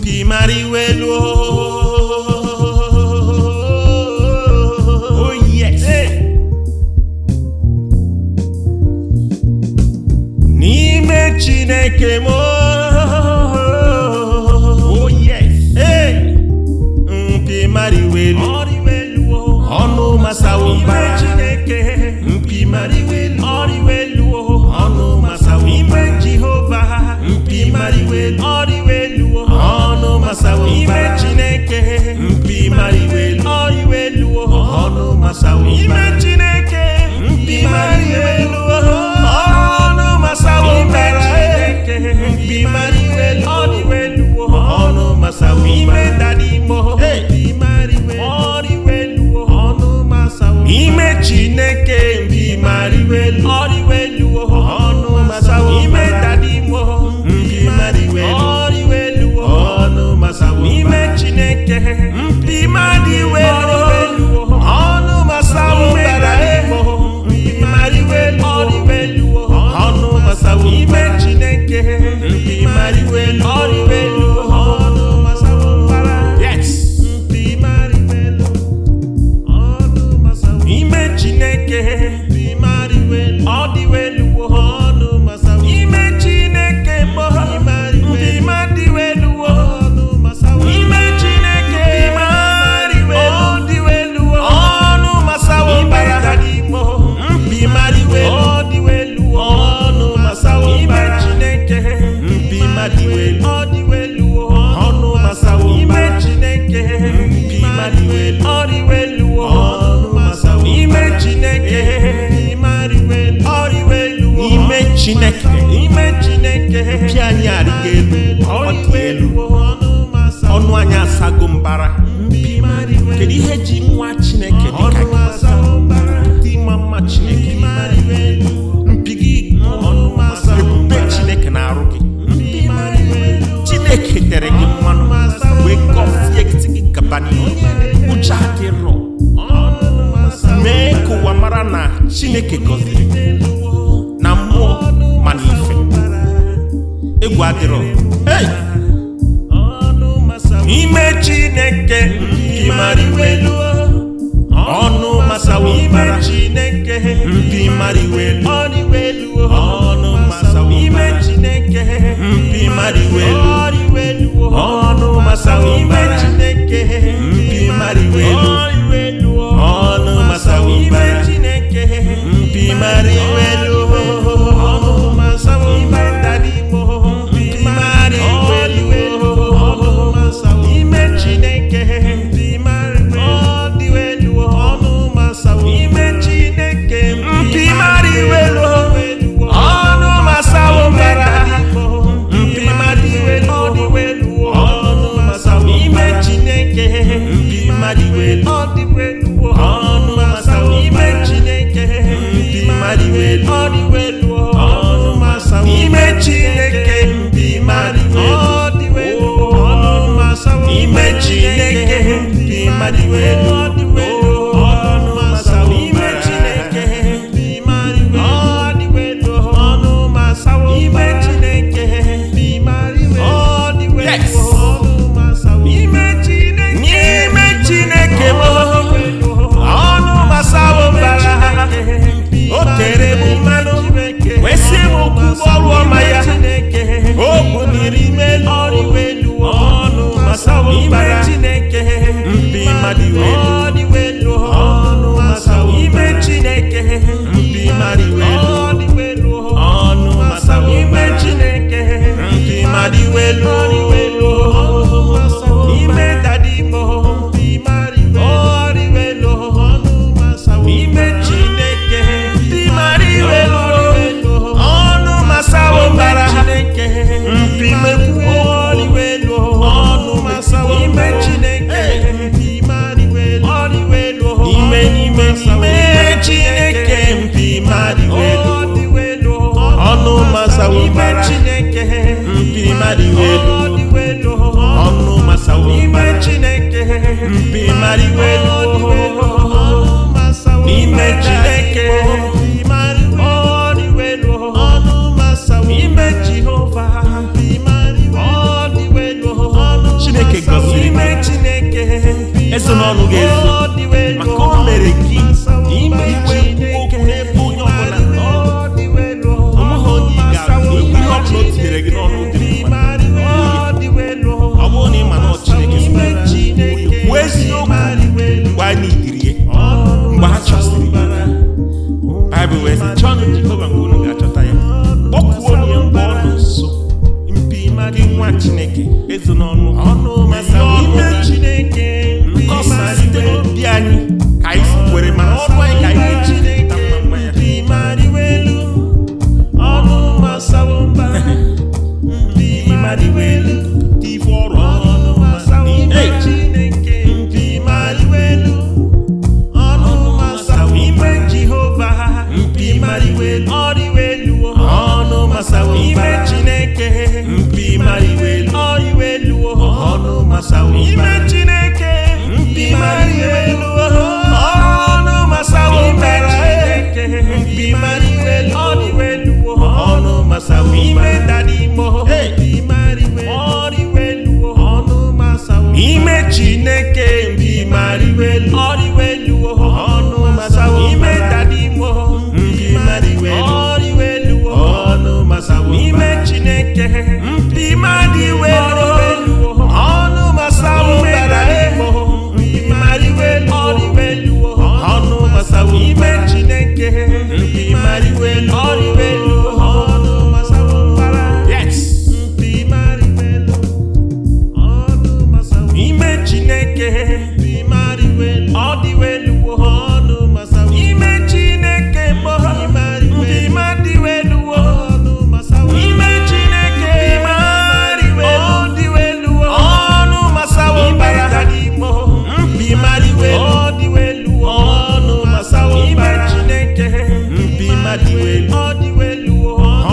mpi mariwelu. Oh yes. N'ime Chineke mo. Oh yes. Mpi mariwelu. Ọnụ masawo mbara. Mpi mariwelu. Ọnụ masawo ime Jehova. Mpi mariwelu. Ọnụ masawo mbara. Ime Chineke. Mpi mariwelu. Ọnụ masawo mbara. Ime Chineke. Mpi mariwelu. Ọnụ masawo mbara. Mpi mariwelu. Ọnụ masawo mbara. Ime dadimo. Mpi mariwelu. Ọnụ masawo mbara. Ime Chineke. Mpi mariwelu. Ọnụ masawo mbara. Ime dadimo. Mpi mariwelu. Ọnụ masawo mbara. Ime Chineke. Mpi mariwelu. Ọnụ masawo mbara. Mpi mariwelu. Ọnụ masawo mbara. Ime Chineke. Mpi mariwelu. Ọnụ masawo mbara. Yes. Mpi mariwelu. Ọnụ masawo. Ime Chineke. Mpi mariwelu. Ọnụ masawo. Ime Chineke mo. Mpi mariwelu. Ọnụ masawo. Ime Chineke. Mpi mariwelu. Ọnụ masawo mbara. Mpi mariwelu. Ọnụ masawo mbara. Ime Chineke. Mpi mariwelu. Ọnụ masawo mbara. Ime Chineke. Mpi mariwelu. Ọnụ masawo mbara. Ime Chineke. Mpi mariwelu. Ime Chineke. Mpi anyị arịgo elu. Ọ dị elu. Ọnụ anyị asago mbara. Kedu ihe ji nwa Chineke dị ka gị? Dị mma Chineke. Mpi gị ebube Chineke na-arụ gị. Chineke tere gị mmanụ wee gọzie gị gaba n'ihu. Ụjọ adịrọ. Mee ka ụwa mara na Chineke gọziri gị na mmụọ ma n'ife. Egwu adịrọ. Ime Chineke. Mpi mariwelu. Ọnụ masawo mbara. Mpi mariwelu. Ọnụ masawo. Ime Chineke. Mpi mariwelu. Ọnụ masawo mbara. Mpi mariwelu. Ọnụ masawo mbara. Mpi mariwelu. Ọnụ masawo mbara. Mpi mariwelu. Ọnụ masawo. Ime Chineke. Mpi mariwelu. Ọnụ masawo. Ime Chineke. Mpi mariwelu. Ọnụ masawo mbara. Mpi mariwelu. Ọnụ masawo. Ime Chineke. Mpi mariwelu. Ọnụ masawo. Ime Chineke. Mpi mariwelu. Ọnụ masawo. Ime Chineke. Mpi mariwelu. Ọnụ masawo. Ime Chineke. Mpi mariwelu. Ọnụ masawo. Ime Chineke. Mpi mariwelu. Ọnụ masawo. Ime Chineke. Mpi mariwelu. Yes. Ọnụ masawo. Ime Chineke. N'ime Chineke mo. Ọnụ masawo mbara. O tere m mmanụ. Wesị m okwu ọrụ ọma ya. O buniri m elu. Ọnụ masawo mbara. Mpi mariwelu. ezo n'ọnụ ọnụ masawo ime Chineke nkọsa site n'obi anyị ka anyị kwere mana ọrụ anyị ka anyị Chineke mpi mariwelu ọnụ masawo mbara mpi mariwelu ife ọrụ ọnụ masawo ime Chineke mpi mariwelu ọnụ masawo ime Jehova mpi mariwelu ọdịwelu ọnụ masawo ime Chineke mpi mariwelu ọdịwelu ọnụ masawo ime Chineke mpi mariwelu ọnụ masawo ime Chineke mpi mariwelu ọdịwelu ọnụ masawo ime dadimo mpi mariwelu ọdịwelu ọnụ masawo ime Chineke mpi mariwelu ọdịwelu ọnụ masawo ime dadimo mpi mariwelu ọdịwelu ọnụ masawo ime Chineke mpi mariwelu ọnụ masawo ime dadimo mpi mariwelu ọdịwelu ọnụ masawo ime Chineke mpi mariwelu ọdịwelu ọnụ masawo yes mpi mariwelu ọnụ masawo ime Chineke mpi mariwelu ọdịwelu ọnụ masawo ime Chineke mpi mariwelu ọnụ masawo ime Chineke mariwelu ọdịwelu ọnụ masawo ime dadimo mpi mariwelu ọdịwelu ọnụ masawo ime Chineke mpi mariwelu ọdịwelu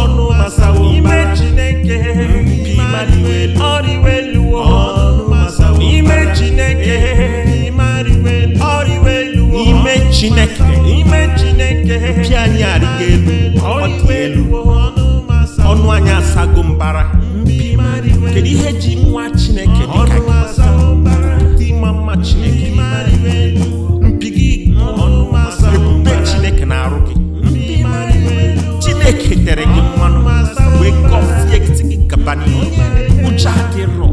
ọnụ masawo ime Chineke mpi mariwelu ọdịwelu ọnụ masawo ime Chineke mpi mariwelu ọdịwelu ime Chineke mpi anyị arịgo elu ọ dị elu ọnụ anyị asago mbara kedu ihe ji nwa Chineke dịka dị mma Chineke mpi gị ebube Chineke na-arụ gị Chineke tere gị mmanụ wee gọzie gị gaba n'ihu ụjọ adịrọ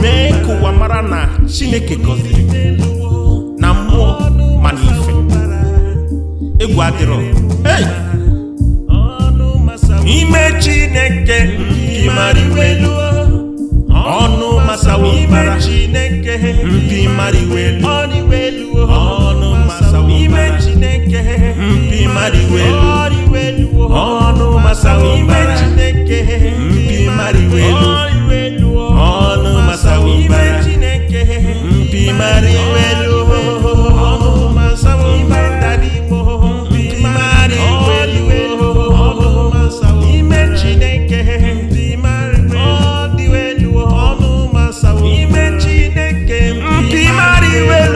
mee ka ụwa mara na Chineke gọziri na mmụọ ma na ife egwu adịrọ ime Chineke mpi mariwelu ọnụ masawo ime Chineke mpi mariwelu ọdịwelu ọnụ masawo ime Chineke mpi mariwelu ọnụ masawo ime Chineke mpi mariwelu ọnụ masawo ime Chineke mpi mariwelu ọnụ masawo ime dadimo mpi mariwelu ọnụ masawo ime Chineke mpi mariwelu ọdịwelu ọnụ masawo ime Chineke mpi mariwelu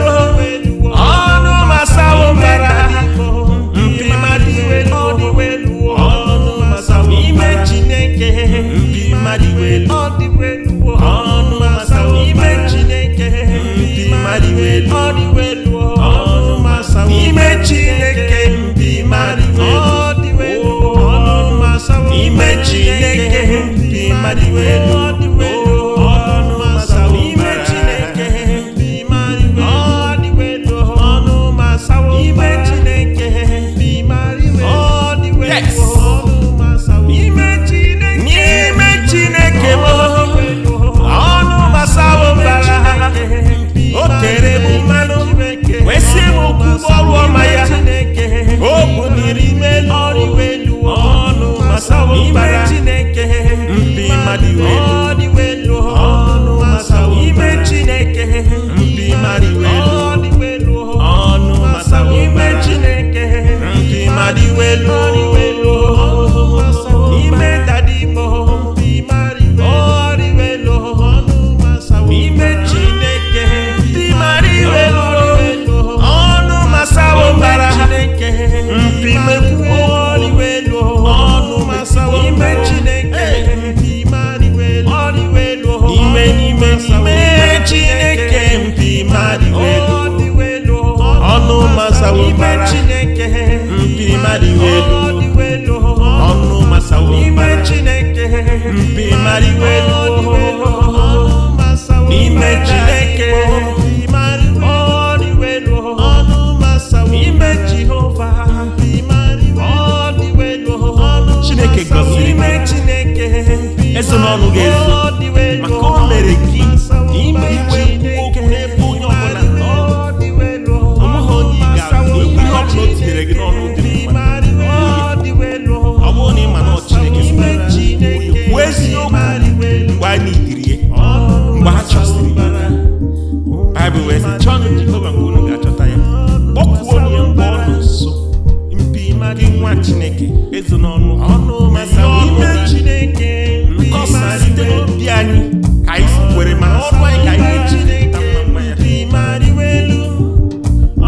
ọrụ anyị ka anyị Chineke mpi mariwelu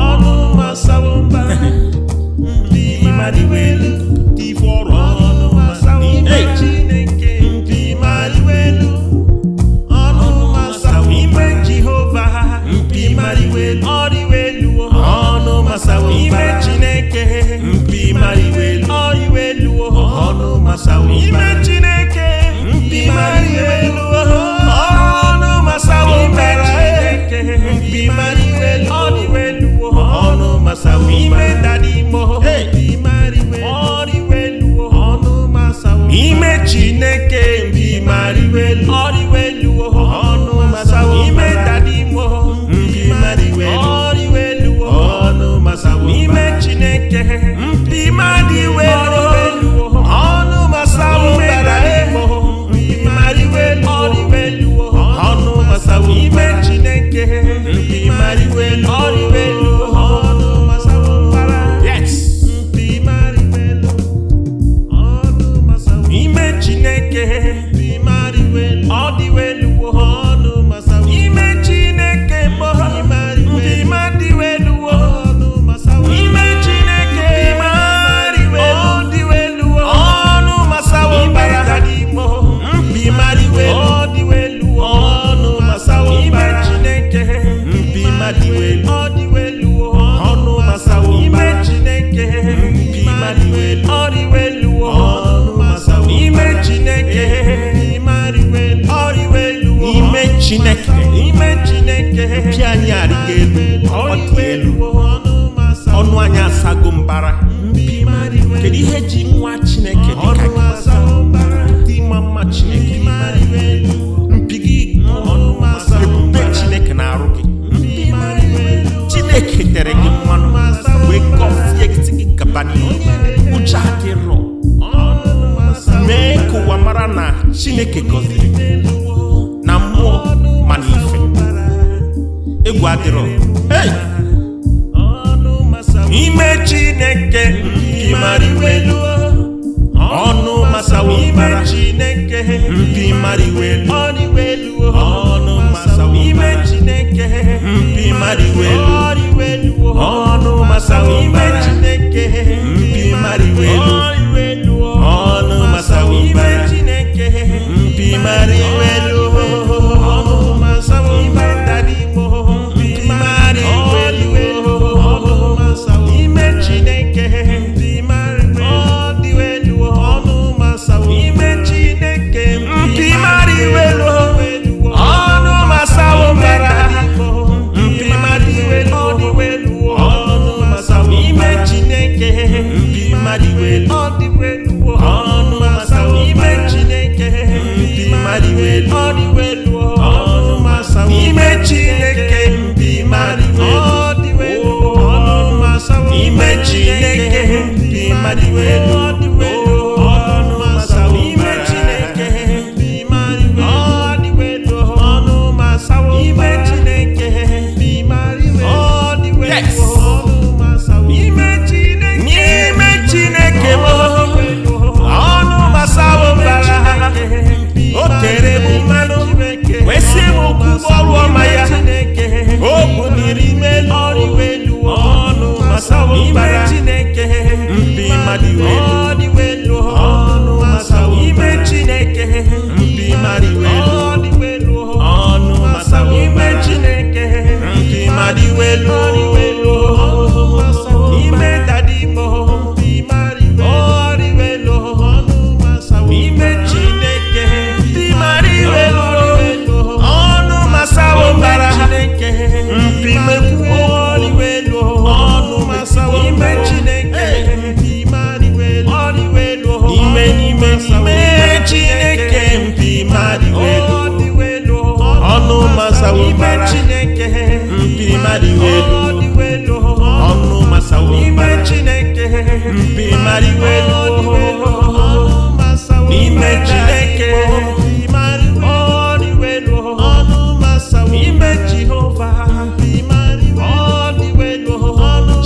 ọnụ masawo mbara mpi mariwelu ife ọrụ ọnụ masawo Chineke mpi mariwelu ọnụ masawo ime Jehova mpi mariwelu ọriwelu ọnụ masawo ime Chineke mpi mariwelu ọriwelu ọnụ masawo ime Chineke mpi mariwelu ọnụ masawo mbara mpi mariwelu ọriwelu ọnụ masawo ime dadimo mpi mariwelu ọriwelu ọnụ masawo ime Chineke mpi mariwelu ọriwelu ọnụ masawo ime dadimo mpi mariwelu ọriwelu ọnụ masawo ime Chineke mpi mariwelu ọnụ masawo mbara mpi mariwelu ọriwelu ọnụ masawo ime Chineke mpi mariwelu ọriwelu ọnụ masawo mbara mpi mariwelu ọnụ masawo ime Chineke mpi mariwelu ọdiwelu ọnụ masawo ime Chineke mpi mariwelu ọnụ masawo ime Chineke mariwelu ọdiwelu ọnụ masawo mbara mpi mariwelu ọdiwelu ọnụ masawo ime Chineke mpi mariwelu ọdiwelu ọnụ masawo ime Chineke mpi mariwelu ọdiwelu ọnụ masawo ime Chineke mpi mariwelu ọdiwelu ime Chineke mpi anyị arịgo elu ọ dị elu ọnụ anyị asago mbara kedu ihe ji nwa Chineke dịka gị dị mma Chineke mpi gị ebube Chineke na-arụ gị Chineke tere gị mmanụ wee gọzie gị gaba n'ihu ụjọ adịrọ mee ka ụwa mara na Chineke gọziri gị na mmụọ ma na ife egwu adịrọ ime Chineke mpi mariwelu ọnụ masawo ime Chineke mpi mariwelu ọriwelu ọnụ masawo ime Chineke mpi mariwelu ọriwelu ọnụ masawo ime Chineke mpi mariwelu ọriwelu ọnụ masawo ime Chineke mpi mariwelu ọnụ masawo ime dadimo mpi mariwelu ọnụ masawo ime Chineke mpi mariwelu ọnụ masawo ime Chineke mpi mariwelu ọnụ masawo mbara mpi mariwelu ọnụ masawo ime Chineke mpi mariwelu ọnụ masawo ime Chineke mpi mariwelu ọnụ masawo ime Chineke mpi mariwelu ọnụ masawo ime Chineke mpi mariwelu ọnụ masawo ime Chineke mpi mariwelu ọnụ masawo ime Chineke mpi mariwelu ọnụ masawo ime Chineke ọnụ masawo mbara o tere m mmanụ wee sị m okwu ọrụ ọma ya o buniri melu ọriwelu ọnụ masawo mbara Chineke mpi mariwelu ọnụ masawo ime Chineke mpi mariwelu ọnụ masawo ime Chineke mpi mariwelu ọnụ masawo ime dadimo mpi mariwelu ọnụ masawo ime Chineke mpi mariwelu ọnụ masawo mbara mpi mariwelu ọnụ masawo ime Chineke mpi mariwelu ime Chineke mpi mariwelu ọnụ masawo mbara Chineke mpi mariwelu ọnụ masawo ime Chineke mpi mariwelu ime Chineke ọnụ masawo ime Jehova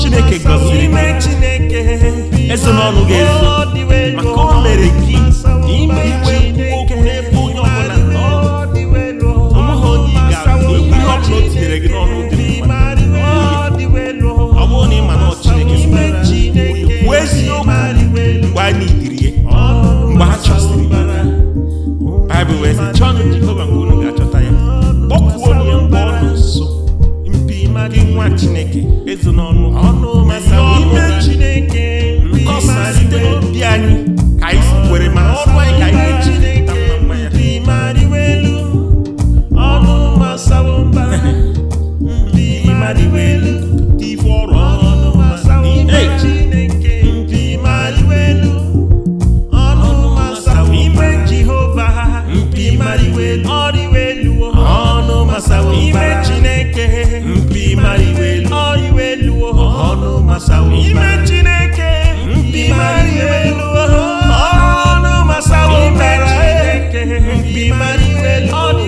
Chineke gọziri ime Chineke eso n'ọnụ ga-ezo maka o mere gị ime iwe okwu n'ebe onye ọbụla mpi mari welu ọnụ masawo ime Chineke mpi mari welu ọnụ masawo mbara mpi mari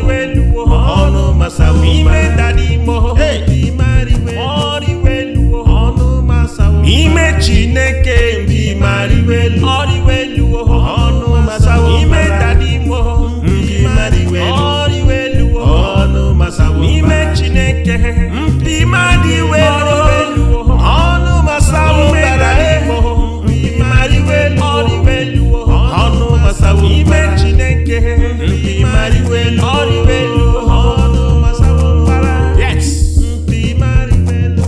welu ọnụ masawo ime dadi mo mpi mari welu ọnụ masawo ime Chineke mpi mari welu ọnụ masawo ime dadi mo mpi mari welu ọnụ masawo ime Chineke mpi mari welu ọnụ masawo mbara mpi mari welu ọnụ masawo ime Chineke mpi mari welu ọnụ masawo mbara yes mpi mari welu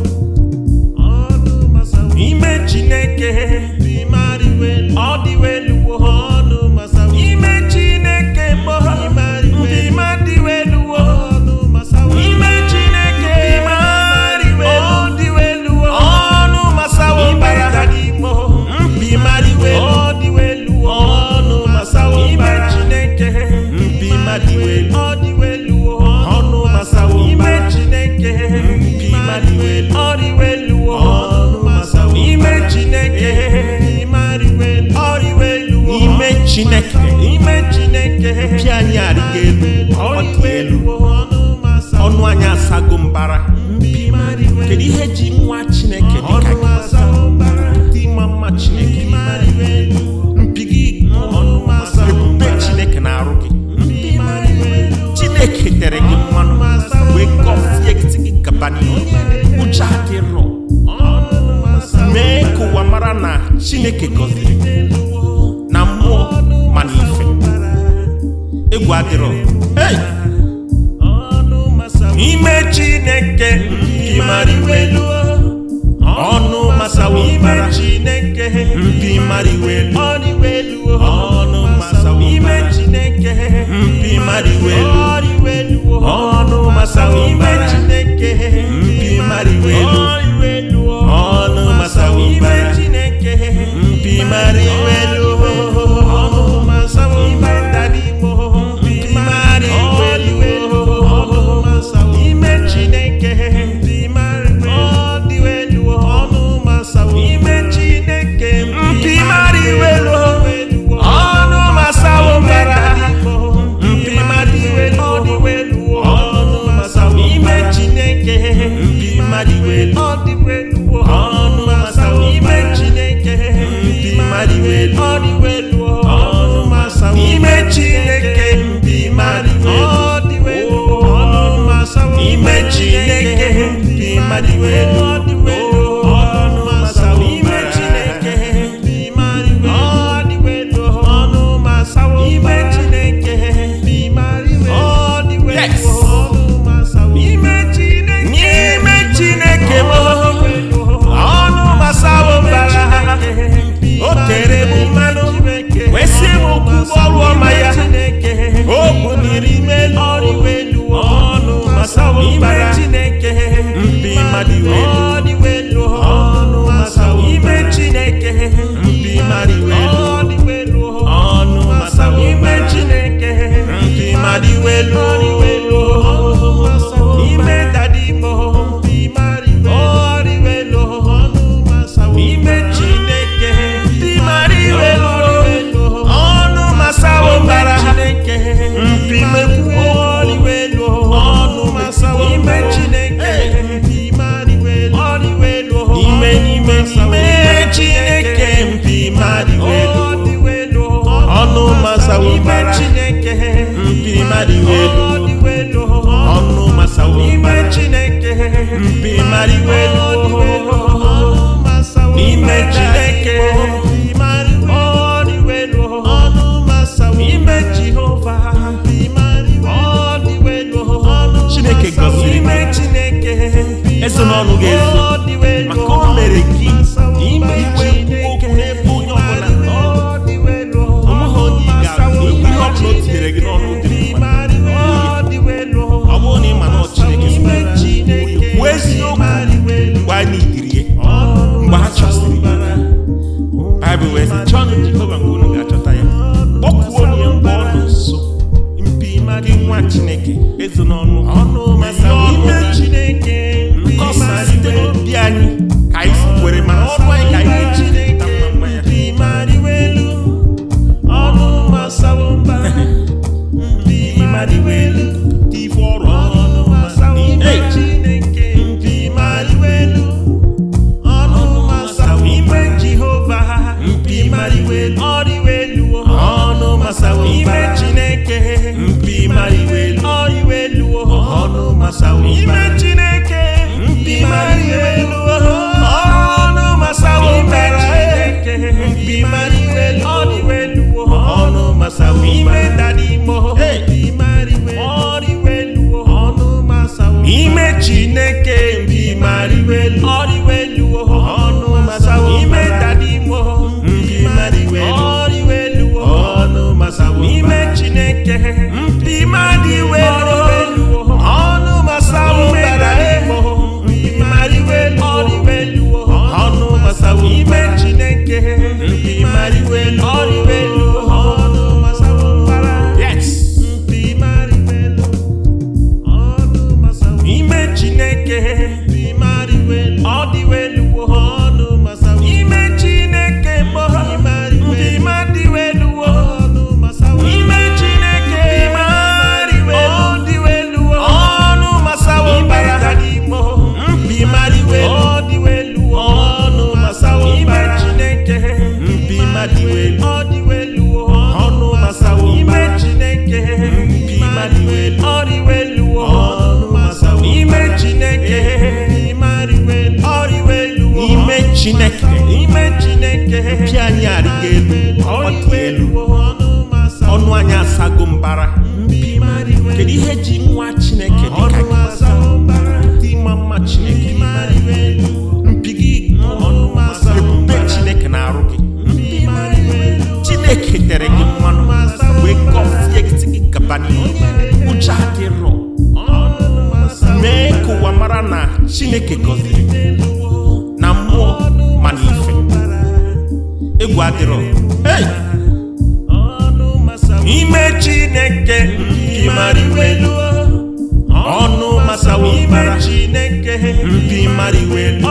ọnụ masawo ime Chineke mpi mari welu ọnụ masawo ime Chineke mo mpi mari welu ọnụ masawo ime Chineke mpi mari welu ọnụ masawo mbara mpi mari welu ọnụ masawo ime Chineke mpi mari welu ọnụ masawo ime Chineke mpi mari welu ọnụ masawo ime Chineke mpi mari welu ime Chineke mpi anyị arịgo elu ọ dị elu ọnụ anyị asago mbara kedu ihe ji nwa Chineke dịka gị mama Chineke mpi gị ebube Chineke na-arụ gị Chineke tere gị mmanụ wee gọzie gị gaba n'ihu ụjọ adịrọ mee ka ụwa mara na Chineke gọziri gị na mmụọ ma na ife egwu adịrọ ime Chineke mpi mari welu ọnụ masawo ime Chineke mpi mari welu ọnụ masawo ime Chineke mpi mari welu ọnụ masawo ime Chineke mpi mari welu ọnụ masawo ime Chineke mpi mari welu ọnụ masawo ime dadi mo mpi mari welu ọnụ masawo ime Chineke mpi mari welu ọnụ masawo ime Chineke mpi mari welu ọnụ masawo mbara mpi mari welu ọnụ masawo ime Chineke mpi mari welu ọnụ masawo ime Chineke mpi mari welu ọnụ masawo ime Chineke mpi mari welu ọnụ masawo ime Chineke mpi mari welu ọnụ masawo ime Chineke mpi mari welu ọnụ masawo ime Chineke mpi mari welu ọnụ masawo ime Chineke mo ọnụ masawo mbara o tere m mmanụ wee sị m okwu ọrụ ọma ya o buniri melu ọnụ masawo mbara mpi mari welu ọnụ masawo ime Chineke mpi mari welu ọnụ masawo ime Chineke mpi mari welu ọnụ masawo ime dadi mo mpi mari welu ọnụ masawo ime Chineke mpi mari welu ọnụ masawo mbara mpi mekwu welu ọnụ masawo ime Chineke mpi mari welu ime Chineke mpi mari welu ọnụ masawo mbara Chineke mpi mari welu ọnụ masawo ime Chineke mpi mari welu ime Chineke mpi mari welu ọnụ masawo ime Jehova mpi mari welu Chineke gọziri ime Chineke eso n'ọnụ ga-ezo maka o mere gị ime iwe okwu n'ebe onye ọbụla onweghị onye ị ga-abụ ihe ọbụla o tinyere gị n'ọnụ dị mma ọ bụrụ na ị ma na ọ Chineke kwuo eziokwu mgbe anyị idirie mgbe ha chọsiri Baịbụl wee sị chọọnụ Jehova mgbe unu ga-achọta ya kpọkuo onye mgbe ọ nọ nso mpi gị nwa Chineke ezo n'ọnụ ime Chineke masawo ime Chineke mpi mari elu ọnụ masawo ime Chineke mpi mari elu ọnụ masawo ime dadi mo mpi mari elu ọnụ masawo ime Chineke mpi mari elu ọnụ masawo ime dadi mo mpi mari elu ọnụ masawo ime Chineke mpi mari elu ọnụ masawo ime dadi mo mpi mari elu ọnụ masawo ime Chineke mpi mari elu ọnụ masawo yes mpi mari elu ọnụ masawo ime Chineke mpi mari elu ọnụ masawo ime Chineke mo mpi mari elu ọnụ masawo ime Chineke mpi mari elu ọnụ masawo ime dadi mo mpi mari elu ọnụ masawo ime Chineke mpi mari elu ọnụ masawo ime Chineke mpi mari elu ọnụ masawo ime Chineke mpi mari elu ime Chineke mpi anyị arịgo elu ọ dị elu ọnụ anyị asago mbara kedu ihe ji nwa Chineke dịka gị mma Chineke mpi gị ebube Chineke na-arụ gị Chineke tere gị mmanụ wee gọzie gị gaba n'ihu ụjọ adịrọ mee ka ụwa mara na Chineke gọziri na mmụọ ma na ife egwu adịrọ ime Chineke mpi mari elu ọnụ masawo ime Chineke mpi mari elu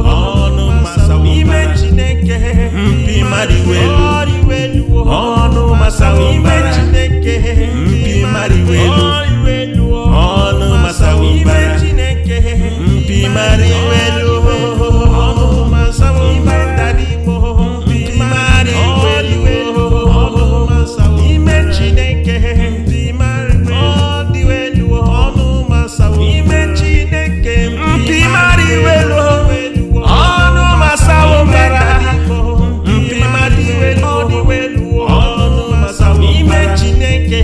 ọnụ masawo ime Chineke mpi mari elu ọnụ masawo ime Chineke mpi mari elu ọnụ masawo ime Chineke mpi mari elu ọnụ masawo ime dadi mo mpi mari elu ọnụ masawo ime Chineke mpi mari elu ọnụ masawo ime Chineke mpi mari elu ọnụ masawo mbara mpi mari elu ọnụ masawo ime Chineke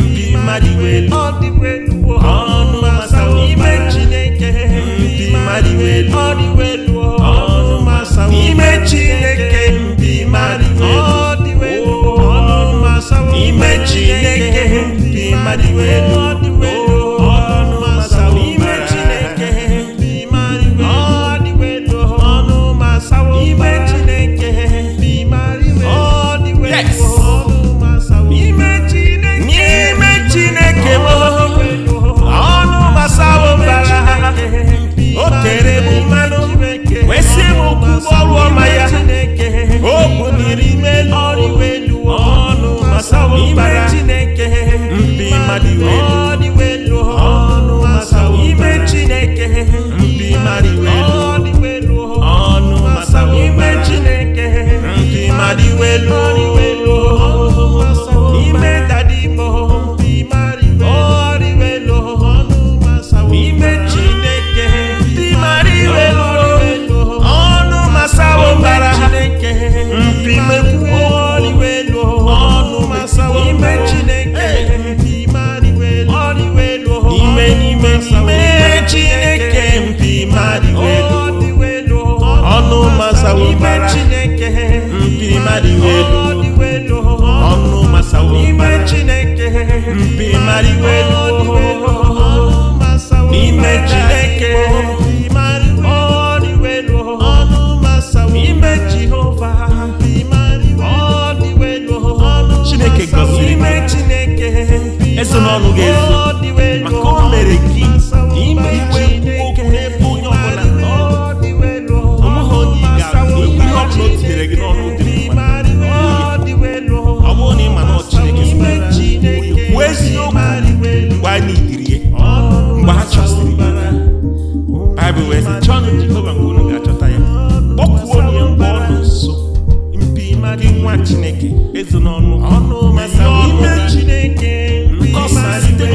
mpi mari elu ọnụ masawo ime Chineke mpi mari elu ọnụ masawo ime Chineke mpi mari elu ọnụ masawo ime Chineke mpi mari elu ọnụ masawo ime Chineke mpi mari elu ọnụ masawo ime Chineke mpi mari elu ọnụ masawo ime Chineke ọnụ masawo mbara o tere m mmanụ wee sị m okwu ọrụ ọma ya o buniri ime elu ọnụ masawo mbara mpi mari elu ọnụ masawo ime Chineke mpi mari elu ọnụ masawo ime Chineke mpi mari elu ọnụ masawo ime dadi mo mpi mari elu ọnụ masawo ime Chineke mpi mari elu ọnụ masawo mbara mpi mekwu elu ọnụ masawo ime Chineke mpi mari elu ime Chineke mpi mari elu ọnụ masawo ime Chineke mpi mari elu ọnụ masawo ime Chineke mpi mari elu ọnụ masawo ime Chineke mpi mari elu ọnụ masawo ime Jehova mpi mari elu Chineke gọziri ime Chineke eso n'ọnụ ga-ezo maka o mere gị ime iwe okwu n'ebe onye ọbụla onweghị onye ị ga-abụ ihe ọbụla o tinyere gị n'ọnụ dị mma ọ bụrụ na ị ma na Chineke kwuo eziokwu mgbe anyị idiri ya mgbe ha chọsiri Baịbụl wee sị chọọ Jehova mgbe unu ga-achọta ya kpọkuo onye mgbe ọ nọ nso mpi nwa Chineke ezo n'ọnụ ime Chineke nkọsa site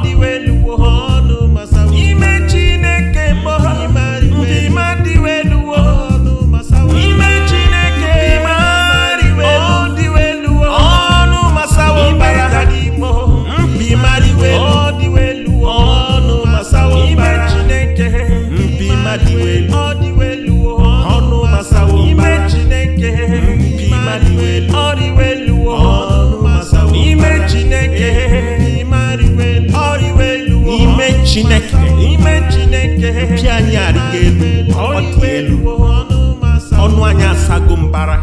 dịwelu ọnụ masawo ime Chineke mbọ mpi madịwelu ọnụ masawo ime Chineke dịwelu ọnụ masawo bara mpi madịwelu dịwelu ọnụ masawo ime Chineke mpi madịwelu dịwelu ọnụ masawo ime Chineke mpi madịwelu dịwelu ọnụ masawo ime Chineke ime Chineke mpi anyị arịgo elu ọ dị elu ọnụ anyị asago mbara.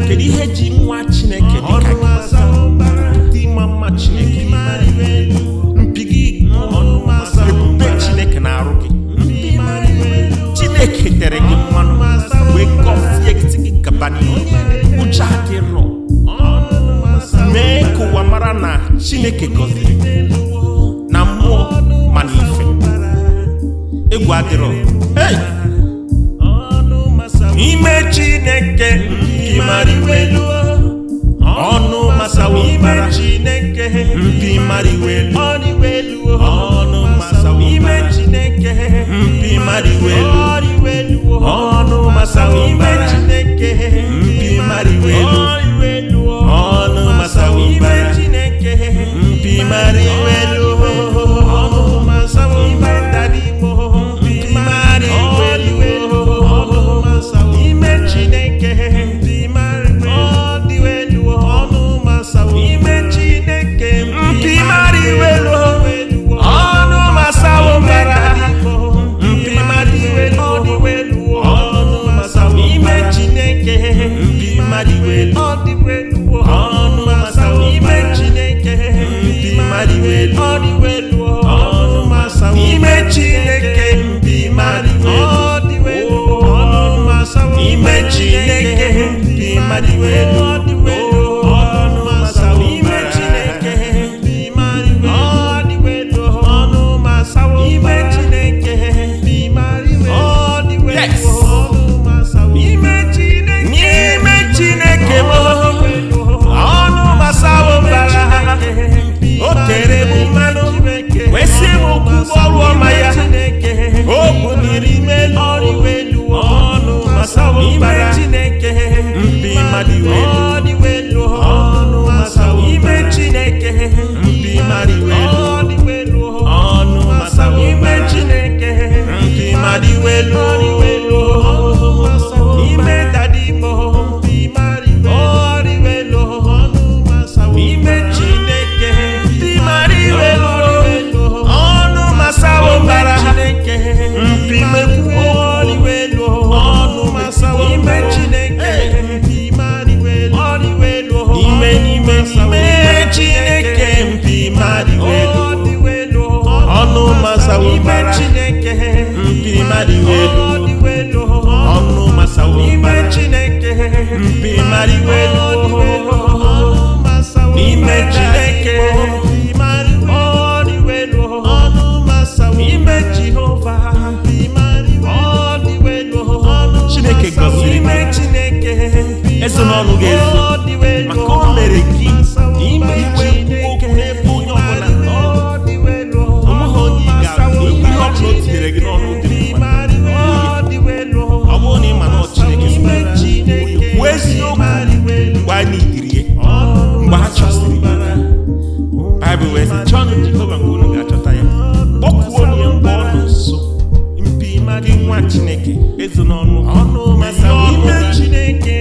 Kedu ihe ji nwa Chineke dịka gị dị ịma mma Chineke mpi gị ebube Chineke na-arụ gị. Chineke tere gị mmanụ wee gọzie gị gaba n'ihu ụjọ adịrọ. Mee ka ụwa mara na Chineke gọziri gị na mmụọ ma n'ife egwu adịrọ. Ime Chineke mpi mariwelu ọnụ masawo ime Chineke mpi mariwelu ọnụ masawo ime Chineke mpi mariwelu ọnụ masawo ime Chineke mpi mariwelu ọnụ masawo ime Chineke mpi mariwelu ọnụ masawo ime dadimo mpi mariwelu ọnụ masawo ime Chineke mpi mariwelu ọnụ masawo ime Chineke mpi mariwelu ọnụ masawo bara mpi mariwelu ọnụ masawo ime Chineke mpi mariwelu ọnụ masawo ime Chineke mpi mariwelu ọnụ masawo ime Chineke mpi mariwelu ọnụ masawo ime Chineke mpi mariwelu ọnụ masawo ime Chineke mpi mariwelu ọnụ masawo ime Chineke mpi mariwelu ọnụ masawo ime Chineke ọnụ masawo bara o tere m mmanụ wee sị m okwu ọrụ ọma ya o buniri melu ọnụ masawo bara mpi mariwelu ọnụ masawo ime Chineke mpi mariwelu ọnụ masawo ime Chineke mpi mariwelu ime dadimo mpi mariwelu ọnụ masawo ime Chineke mpi mariwelu ọnụ masawo bara mpi mekwuo ọnụ masawo ime Chineke mpi mariwelu ime Chineke mpi mariwelu ọnụ masawo bara Chineke mpi mariwelu ọnụ masawo ime Chineke mpi mariwelu ime Chineke mpi mariwelu ọnụ masawo ime Jehova mpi mariwelu Chineke gọziri ime Chineke eso n'ọnụ ga-ezo maka o mere gị ime iwe okwu n'ebe onye ọbụla onweghị onye ị ga-abụ ihe ọbụla o tinyere gị n'ọnụ dị mma. Ọ bụrụ na ị ma na Chineke kwuo eziokwu mgbe anyị yiri ya mgbe ha chọsiri Baịbụl wee sị chọọ Jehova mgbe unu ga-achọta ya kpọkuo ya mgbe ọ nọ nso. Mpi gị nwa Chineke ezo n'ọnụ ime Chineke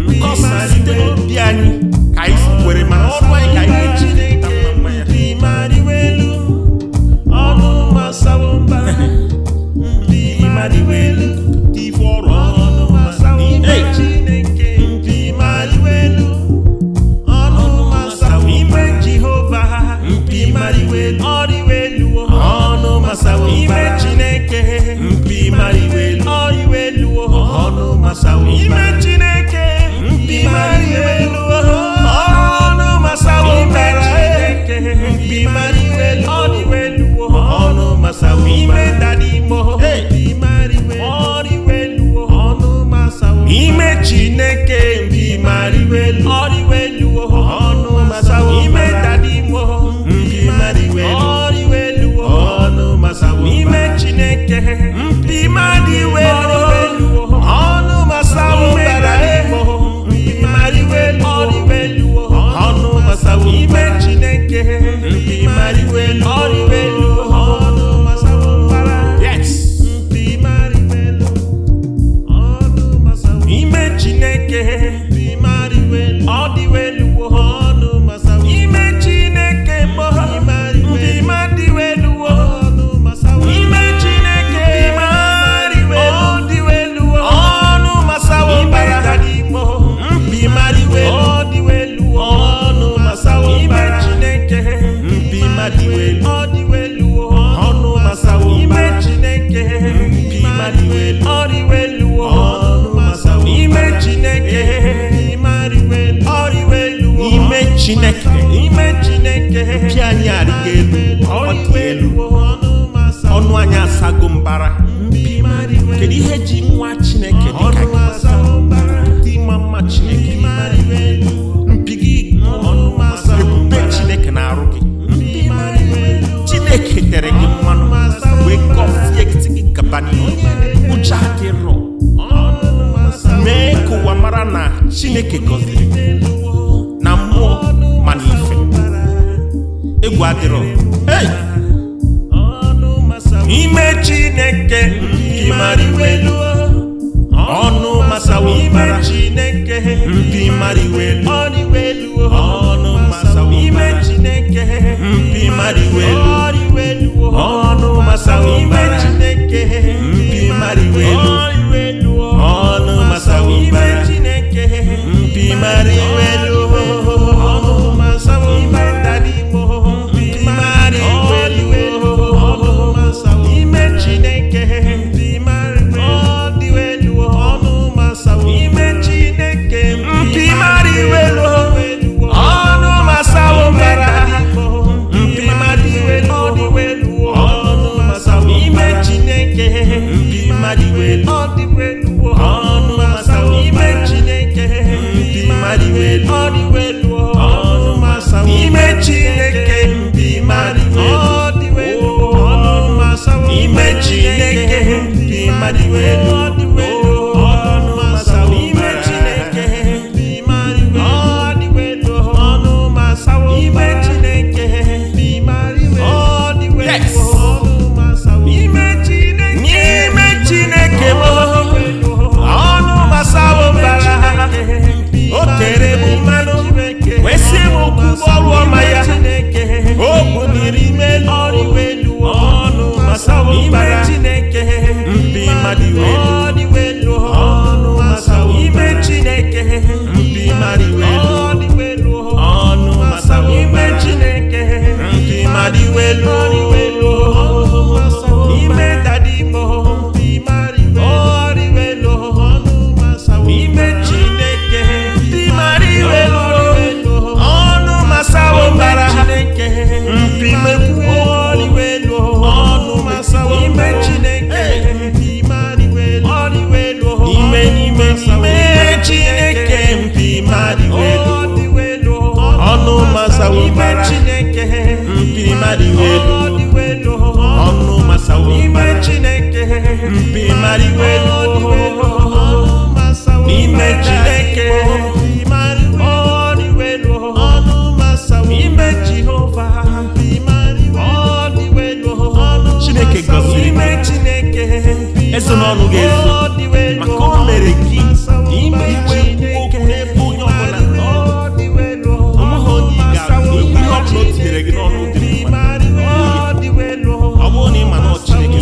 nkọsa site n'obi anyị ka anyị si kwere mana ọrụ anyị ka anyị ga-ejide mma ya ọnụ masawo mbara mpi mariwelu ife ọrụ ọnụ masawo ime Chineke mpi mariwelu ọnụ masawo ime Jehova mpi mariwelu ọnụ masawo ime Chineke mpi mariwelu welu ọ dị welu ọnụ masawo ime Chineke mpi mari welu ọ dị welu ọnụ masawo ime Chineke mari welu ọ dị welu ime Chineke mpi anyị arịgo elu ọ dị elu ọnụ anyị asago mbara kedu ihe ji nwa Chineke dịka gị dị mma Chineke mpi gị ebube Chineke na-arụ gị Chineke tere gị mmanụ wee gọzie gị gaba n'ihu ụjọ adịrọ mee ka ụwa mara na Chineke gọziri na mmụọ ma na ife egwu adịrọ ime Chineke mpi mari welu ọnụ masawo ime Chineke mpi mari welu ọnụ masawo ime Chineke mpi mari welu ọnụ masawo ime Chineke mpi mari welu ọnụ masawo ime Chineke mpi mari welu ọnụ masawo ime dadimo mpi mari welu ọnụ masawo ime Chineke mpi mari welu dị welu ọnụ masawo ime Chineke mpi mari welu ọnụ masawo mbara mpi mari welu dị welu ọnụ masawo ime Chineke mpi mari welu dị welu ọnụ masawo ime Chineke mpi mari welu dị welu ọnụ masawo ime Chineke mpi mari welu dị welu ọnụ masawo ime Chineke mpi mari welu dị welu ọnụ masawo ime Chineke mpi mari welu dị welu ọnụ masawo ime Chineke mpi mari welu dị welu ọnụ masawo ime Chineke ọnụ masawo mbara o tere m mmanụ wesị m okwu ọrụ ọma ya o buniri melu ọnụ masawo mbara mpi mari welu ọnụ masawo ime Chineke mpi mari welu ọnụ masawo ime Chineke mpi mari welu ime dadimo mpi mari welu ọnụ masawo ime Chineke mpi mari welu ọnụ masawo mbara mpi mekwu welu ọnụ masawo ime Chineke mpi mari welu ime Chineke mpi mari welu ọnụ masawo mbara Chineke mpi mari welu ọnụ masawo ime Chineke mpi mari welu ime Chineke mpi mari welu ọnụ masawo ime Jehova mpi mari welu Chineke gọziri ime Chineke eso n'ọnụ ga-ezo maka o mere gị ime iwe okwu n'ebe onye ọbụla onweghị onye ị ga-ahụ ihe ọbụla o tinyere gị n'ọnụ dịrị ọ bụrụ na ị ma na Chineke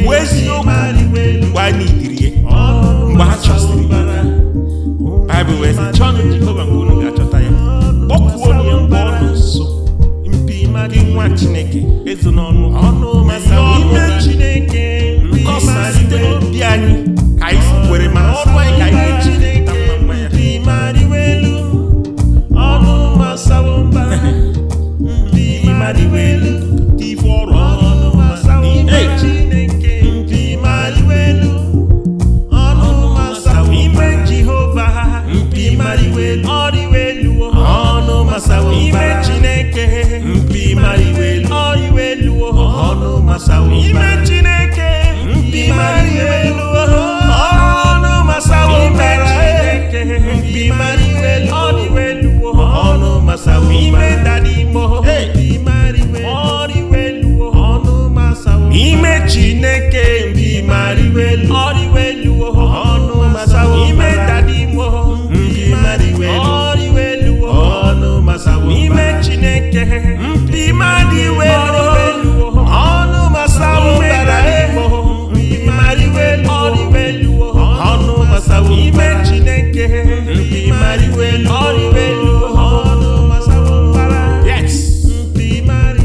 kwuo eziokwu mgbe anyị idiri ya mgbe ha chọsiri Baịbụl wee sị chọọ Jehova mgbe unu ga-achọta ya kpọkuo onye mgbe ọ nọ nso mpi gị nwa Chineke ezo n'ọnụ ime Chineke nkọsa site n'obi anyị ka anyị si kwere mana ọrụ anyị ka anyị Chineke mpi mari welu ọnụ masawo mbara mpi mari welu ife ọrụ ọnụ masawo ime Chineke mpi mari welu ọnụ masawo ime Jehova mpi mari welu ọ dị welu ọnụ masawo ime Chineke mpi mari welu ọ dị welu ọnụ masawo ime Chineke mpi mari welu ọnụ masawo mbara mpi mari welu ọ dị welu ọnụ masawo ime dadimo mpi mari welu ọ dị welu ọnụ masawo ime Chineke mpi mari welu ọ dị welu ọnụ masawo ime dadimo mpi mari welu ọ dị welu ọnụ masawo ime Chineke mpi mari welu ọnụ masawo mbara mpi mari welu ọ dị welu ọnụ masawo ime Chineke mpi mari welu ọ dị welu ọnụ masawo mbara mpi mari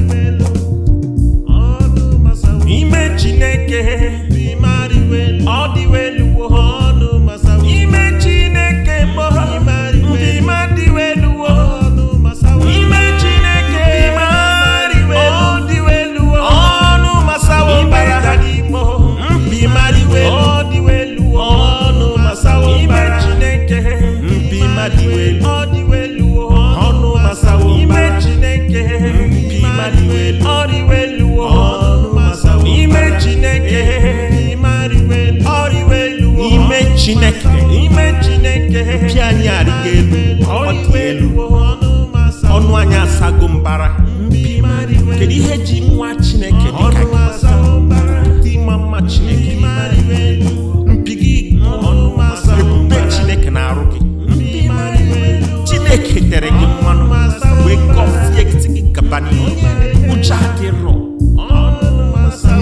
mbara kedu ihe ji nwa Chineke dịka dị mma Chineke mpi gị ebube Chineke na-arụ gị Chineke tere gị mmanụ wee gọzie gị gaba n'ihu ụjọ adịrọ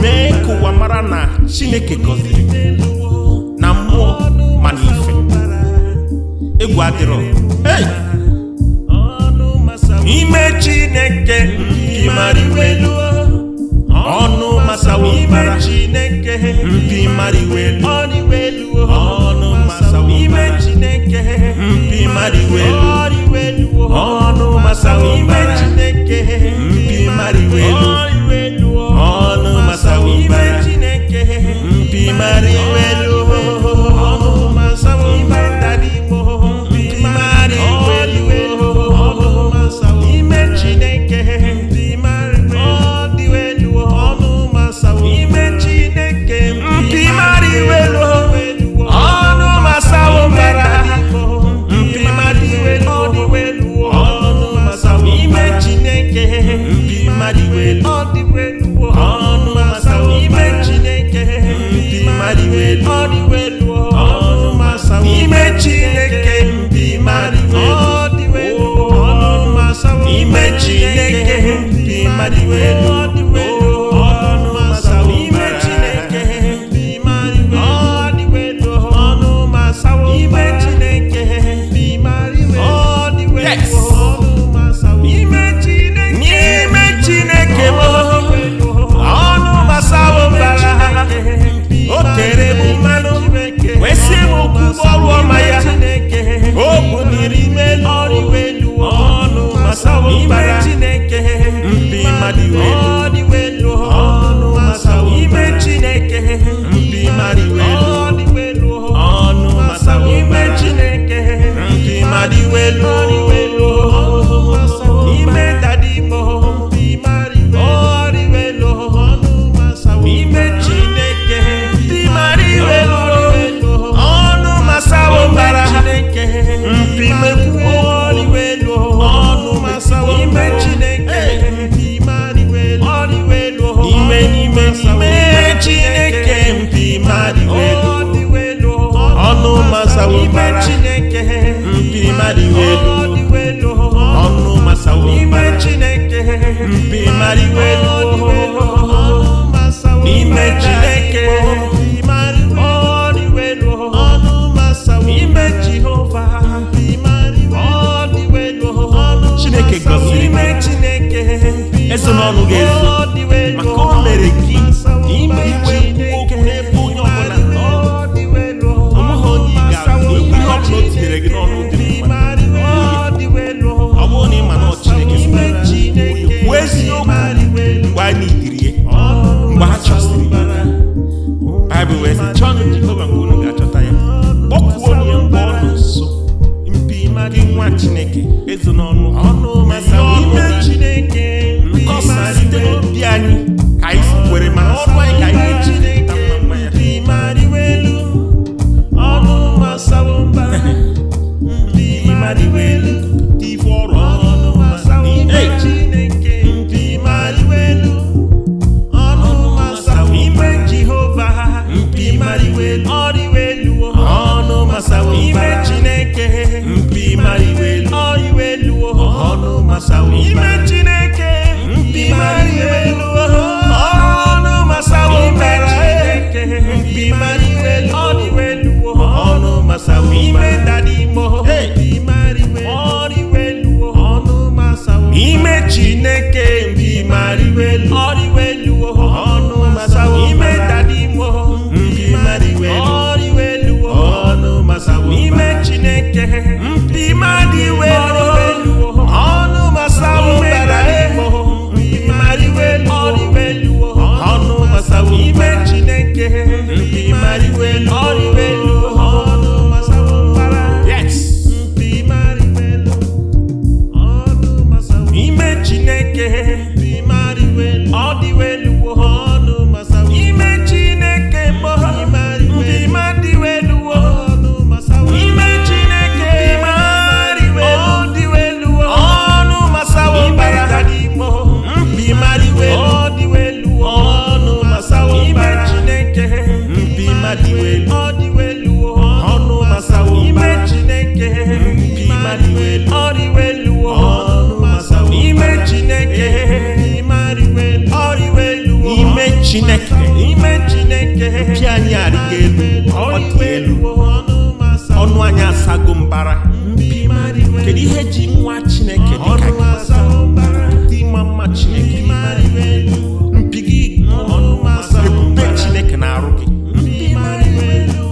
mee ka ụwa mara na Chineke gọziri na mmụọ ma n'ife egwu adịrọ ime Chineke mpi mara iwelu ọnụ masawo mbara Chineke mpi mara iwelu ọnụ masawo ime Chineke mpi mara iwelu ọnụ masawo mbara Chineke mpi mara iwelu ọnụ masawo mbara Chineke mpi mara iwelu ọnụ masawo mbara dadimo mpi mara iwelu ọnụ masawo ime Chineke mpi mara iwelu ọnụ masawo ime Chineke mpi mara iwelu ọnụ masawo mbara mpi mara iwelu ọnụ masawo ime Chineke mpi mara iwelu ọnụ masawo ime Chineke mpi mara iwelu ọnụ masawo ime Chineke mpi mara iwelu ọnụ masawo ime Chineke mpi mara iwelu ọnụ masawo ime Chineke mpi mara iwelu ọnụ masawo ime Chineke mpi mara iwelu ọnụ masawo ime Chineke ọnụ masawo mbara o tere m mmanụ wee sị m okwu ọrụ ọma ya o buniri melu ọnụ masawo mbara Chineke mpi mara iwelu ọnụ masawo ime Chineke mpi mara iwelu ọnụ masawo ime Chineke mpi mara iwelu ọnụ masawo ime dadimo mpi mara iwelu ọnụ masawo ime Chineke mpi mara iwelu ọnụ masawo mbara Chineke mpi mekwu iwelu ọnụ masawo ime Chineke mpi mara iwelu ime Chineke mpi mara iwelu ọnụ masawo mbara Chineke mpi mara iwelu ọnụ masawo ime Chineke mpi mara iwelu ọnụ masawo ime Chineke mpi mara iwelu ọnụ masawo ime Jehova mpi mara iwelu Chineke gọziri ime Chineke eso n'ọnụ ga-eso maka o mere gị ime iwe okwu n'ebe onye ọbụla onweghị onye ị ga-ahụ ihe ọbụla o tinyere gị n'ọnụ dị mma ọ bụrụ na ị ma na Chineke kwuo eziokwu mgbe anyị idiri ya mgbe ha chọsiri Baịbụl wee sị chọọnụ Jehova mgbe unu ga-achọta ya kpọkuo ya mgbe ọ nọ nso mpi gị nwa Chineke ezo n'ọnụ ime Chineke nkọsa site n'obi anyị ka anyị si kwere mana ọrụ anyị ka anyị Chineke mpi mara iwelu ọnụ masawo mbara mpi mara iwelu ife ọrụ ọnụ masawo ime Chineke mpi mara iwelu ọnụ masawo ime Jehova mpi mara iwelu ọnụ masawo ime Chineke mpi mara iwelu ọnụ masawo ime Chineke mpi mara iwelu ọnụ masawo mbara mpi mara iwelu ọnụ masawo ime dadimo mpi mara iwelu ọnụ masawo ime Chineke mpi mara iwelu ọnụ masawo ime dadimo mpi mara iwelu ọnụ masawo ime Chineke mpi mara iwelu ọnụ masawo mbara mpi mara iwelu ọnụ masawo ime Chineke mpi mara iwelu ọnụ masawo mbara mpi mara iwelu ọnụ masawo ime Chineke mpi mara iwelu ọnụ masawo ime Chineke mpi mara iwelu ọnụ masawo ime Chineke mpi mara iwelu ọnụ masawo mbara mbara kedu ihe ji nwa Chineke dịka dị mma Chineke mpi gị ebube Chineke na-arụ gị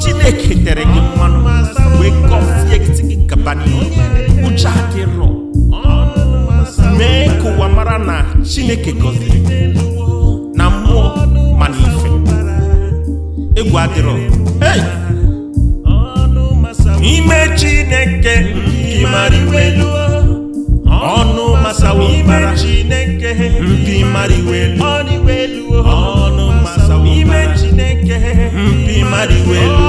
Chineke tere gị mmanụ wee gọzie gị gaba n'ihu ụjọ adịrọ mee ka ụwa mara na Chineke gọziri gị na mmụọ ma n'ife egwu adịrọ ime Chineke mpi mara iwelu ọnụ masawo mbara Chineke mpi mara iwelu ọnụ masawo ime Chineke mpi mara iwelu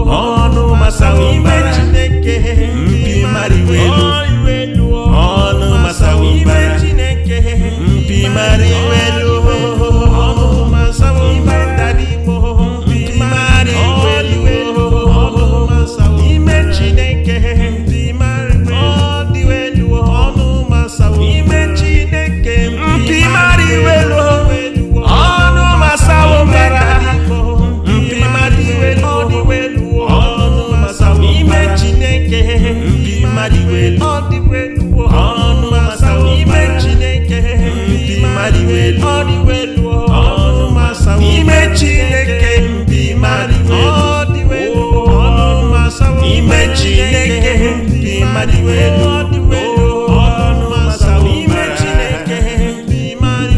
ọnụ masawo mbara Chineke mpi mara iwelu ọnụ masawo mbara Chineke mpi mara iwelu ọnụ masawo mbara dadimo mpi mara iwelu ọnụ masawo ime Chineke mpi mara iwelu ọnụ masawo ime Chineke mpi mara iwelu ọnụ masawo mbara mpi mara iwelu ọnụ masawo ime Chineke mpi mara iwelu ọnụ masawo ime Chineke mpi mara iwelu ọnụ masawo ime Chineke mpi mara iwelu ọnụ masawo ime Chineke mpi mara iwelu ọnụ masawo ime Chineke mpi mara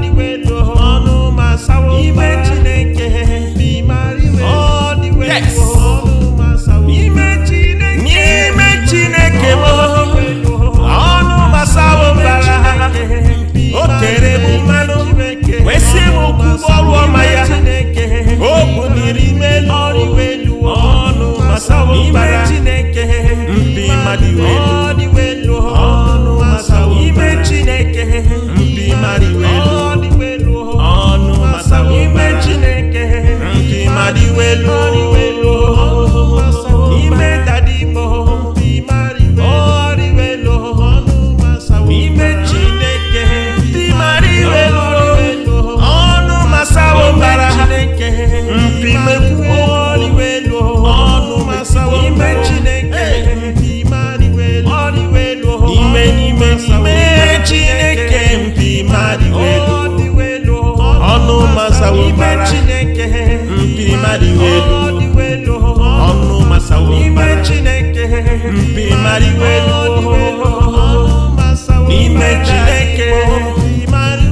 iwelu ọnụ masawo ime Chineke mpi mara iwelu ọnụ masawo ime Chineke ọnụ masawo mbara o tere m mmanụ wee sị m okwu ọrụ ọma ya o buniri imelu ọnụ masawo mbara Chineke mpi mara iwelu ọnụ masawo ime Chineke mpi mara iwelu ọnụ masawo ime Chineke mpi mara iwelu ime dadimo mpi mara iwelu ọnụ masawo ime Chineke mpi mara iwelu ọnụ masawo mbara Chineke mpi mara iwelu ọnụ masawo ime Chineke mpi mara iwelu ime Chineke mpi mara iwelu ọnụ masawo mbara Chineke mpi mara iwelu ọnụ masawo ime Chineke mpi mara iwelu ime Chineke mpi mara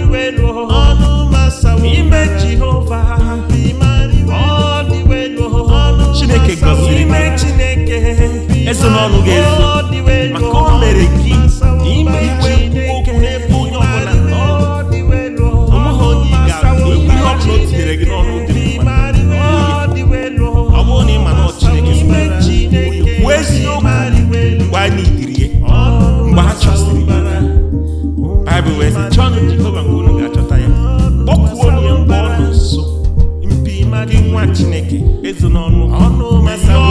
iwelu ọnụ masawo ime Jehova mpi mara iwelu Chineke gọziri ime Chineke eso n'ọnụ ga-ezo maka o mere gị ime iwe okwu n'ebe onye ọbụla onweghị onye ị ga-abụ ekwu ihe ọbụla o tinyere gị n'ọnụ dị mma ọ bụrụ na ị ma na Chineke kwuo eziokwu mgbe a n'idiri ya mgbe ha chọsiri Baịbụl wee sị chọọnụ Jehova mgbe unu ga-achọta ya kpọkuo ya mgbe ọ nọ nso mpi gị nwa Chineke ezo n'ọnụ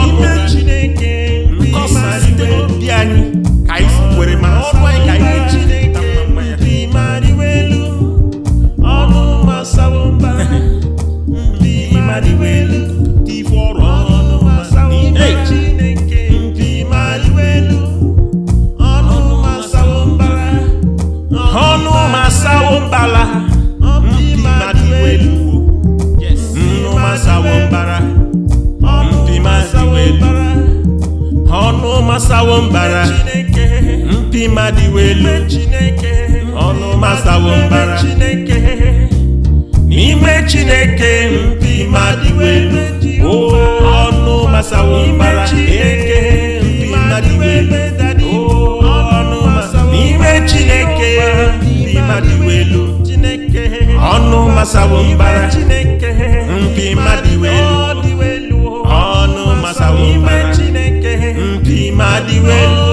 ime Chineke nkọsa site n'obi anyị ka anyị si kwere mana ọrụ anyị ka anyị ga-ejideta mma ya mpi mara iwelu ọnụ masawo mbara mpi mara iwelu ife ọrụ ọnụ masawo ime Chineke mpi mara iwelu ọnụ masawo mbara ọnụ masawo mbara mpi mara iwelu ọnụ masawo mbara mpi mara iwelu ọnụ masawo mbara mpi mara iwelu ọnụ masawo mbara n'ime Chineke mpi mara iwelu ọnụ masawo mbara mpi mara iwelu ọnụ masawo n'ime Chineke mpi mara iwelu ọnụ masawo mbara mpi mara iwelu ọnụ masawo mbara mpi mara iwelu